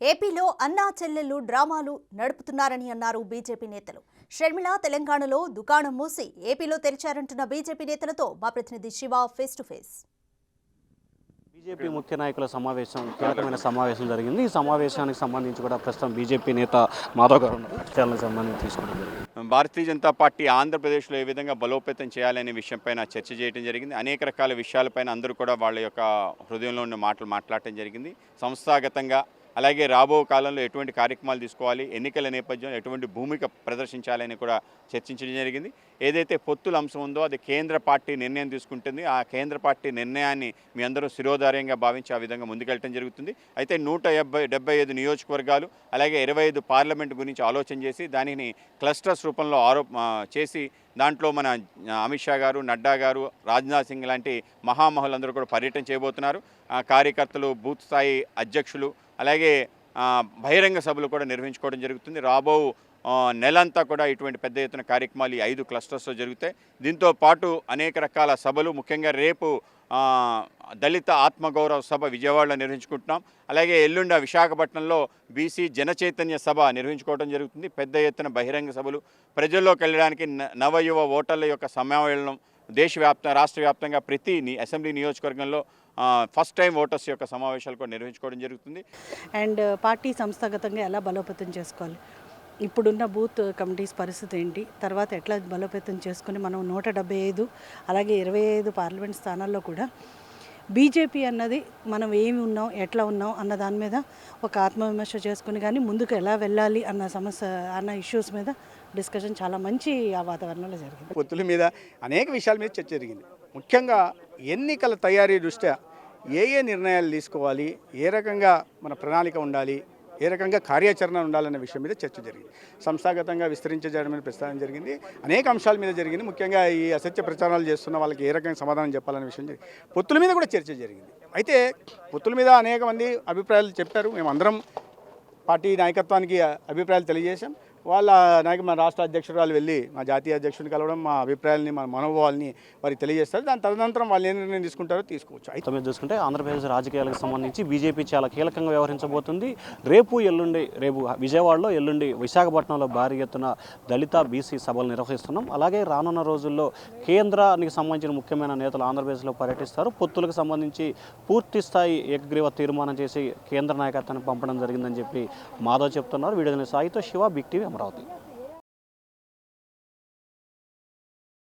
ఏపీలో అన్నా చెల్లెళ్ళు డ్రామాలు నడుపుతున్నారని అన్నారు బీజేపీ నేతలు. షర్మిల తెలంగాణలో దుకాణం మూసి ఏపీలో తెరిచారంటున్న బీజేపీ నేతలతో మా ప్రతినిధి Shiva face to face. BJP ముఖ్య నాయకుల సమావేశం కీలకమైన సమావేశం జరిగింది. ఈ సమావేశానికి సంబంధించి కూడా ప్రస్తుతం బీజేపీ నేత మాధవ్ గారు విషయాలకు సంబంధించి తీసుకోవడం జరిగింది. భారతీయ జనతా పార్టీ ఆంధ్రప్రదేశ్లో ఏ విధంగా బలోపేతం చేయాలనే విషయంపైన చర్చ చేయడం జరిగింది. అనేక రకాల విషయాలపైన అందరూ కూడా వాళ్ళ యొక్క హృదయంలో ఉన్న మాటలు మాట్లాడటం జరిగింది. సంస్థాగతంగా అలాగే రాబో కాలంలో ఎటువంటి కార్యక్రమాలు తీసుకోవాలి, ఎన్నికల నేపథ్యంలో ఎటువంటి భూమిక ప్రదర్శించాలని కూడా చర్చించడం జరిగింది. ఏదైతే పొత్తుల అంశం ఉందో అది కేంద్ర పార్టీ నిర్ణయం తీసుకుంటుంది. ఆ కేంద్ర పార్టీ నిర్ణయాన్ని మీ అందరూ శిరోధార్యంగా భావించి ఆ విధంగా ముందుకెళ్ళటం జరుగుతుంది. అయితే 175 నియోజకవర్గాలు అలాగే 25 పార్లమెంట్ గురించి ఆలోచన చేసి దానిని క్లస్టర్స్ రూపంలో చేసి దాంట్లో మన అమిత్ షా గారు, నడ్డా గారు, రాజ్నాథ్ సింగ్ లాంటి మహామహులందరూ కూడా పర్యటన చేయబోతున్నారు. కార్యకర్తలు, బూత్ స్థాయి అధ్యక్షులు అలాగే బహిరంగ సభలు కూడా నిర్వహించుకోవడం జరుగుతుంది. రాబో నెలంతా కూడా ఇటువంటి పెద్ద ఎత్తున కార్యక్రమాలు ఈ 5 క్లస్టర్స్లో జరుగుతాయి. దీంతో పాటు అనేక రకాల సభలు, ముఖ్యంగా రేపు దళిత ఆత్మగౌరవ సభ విజయవాడలో నిర్వహించుకుంటున్నాం. అలాగే ఎల్లుండ విశాఖపట్నంలో బీసీ జనచైతన్య సభ నిర్వహించుకోవడం జరుగుతుంది. పెద్ద ఎత్తున బహిరంగ సభలు, ప్రజల్లోకి వెళ్ళడానికి నవయువ ఓటర్ల యొక్క సమ్మేళనం రాష్ట్ర వ్యాప్తంగా ప్రతి అసెంబ్లీ నియోజకవర్గంలో ఫస్ట్ టైం ఓటర్స్ యొక్క సమావేశాలు కూడా నిర్వహించుకోవడం జరుగుతుంది. అండ్ పార్టీ సంస్థాగతంగా ఎలా బలోపేతం చేసుకోవాలి, ఇప్పుడున్న బూత్ కమిటీస్ పరిస్థితి ఏంటి, తర్వాత ఎట్లా బలోపేతం చేసుకుని మనం 175 అలాగే 25 పార్లమెంట్ స్థానాల్లో కూడా బీజేపీ అన్నది మనం ఏమి ఉన్నాం, ఎట్లా ఉన్నాం అన్న దాని మీద ఒక ఆత్మవిమర్శ చేసుకుని కానీ ముందుకు ఎలా వెళ్ళాలి అన్న ఇష్యూస్ మీద డిస్కషన్ చాలా మంచి ఆ వాతావరణంలో జరిగింది. పొత్తుల మీద అనేక విషయాల మీద చర్చ జరిగింది. ముఖ్యంగా ఎన్నికల తయారీ దృష్ట్యా ఏ నిర్ణయాలు తీసుకోవాలి, ఏ రకంగా మన ప్రణాళిక ఉండాలి, ఏ రకంగా కార్యాచరణ ఉండాలన్న విషయం మీద చర్చ జరిగింది. సంస్థాగతంగా విస్తరించడం ప్రస్తావన జరిగింది. అనేక అంశాల మీద జరిగింది. ముఖ్యంగా ఈ అసత్య ప్రచారాలు చేస్తున్న వాళ్ళకి ఏ రకంగా సమాధానం చెప్పాలనే విషయం జరిగింది. పొత్తుల మీద కూడా చర్చ జరిగింది. అయితే పొత్తుల మీద అనేక మంది అభిప్రాయాలు చెప్పారు. మేమందరం పార్టీ నాయకత్వానికి అభిప్రాయాలు తెలియజేశాం. వాళ్ళ మన రాష్ట్ర అధ్యక్షురాలు వెళ్ళి మా జాతీయ అధ్యక్షుడిని కలవడం, మా అభిప్రాయాలని, మా మనోభావాలని వారికి తెలియజేస్తారు. దాని తదనంతరం వాళ్ళు ఏ నిర్ణయం తీసుకుంటారో తీసుకోవచ్చు. అయితే మీరు చూసుకుంటే ఆంధ్రప్రదేశ్ రాజకీయాలకు సంబంధించి బీజేపీ చాలా కీలకంగా వ్యవహరించబోతుంది. రేపు విజయవాడలో, ఎల్లుండి విశాఖపట్నంలో భారీ ఎత్తున దళిత బీసీ సభలు నిర్వహిస్తున్నాం. అలాగే రానున్న రోజుల్లో కేంద్రానికి సంబంధించిన ముఖ్యమైన నేతలు ఆంధ్రప్రదేశ్లో పర్యటిస్తారు. పొత్తులకు సంబంధించి పూర్తి స్థాయి ఏకగ్రీవ తీర్మానం చేసి కేంద్ర నాయకత్వాన్ని పంపడం జరిగిందని చెప్పి మాధవ్ చెప్తున్నారు. వీడియో సాయితో శివ, బిగ్ టీవీ, అమరావతి.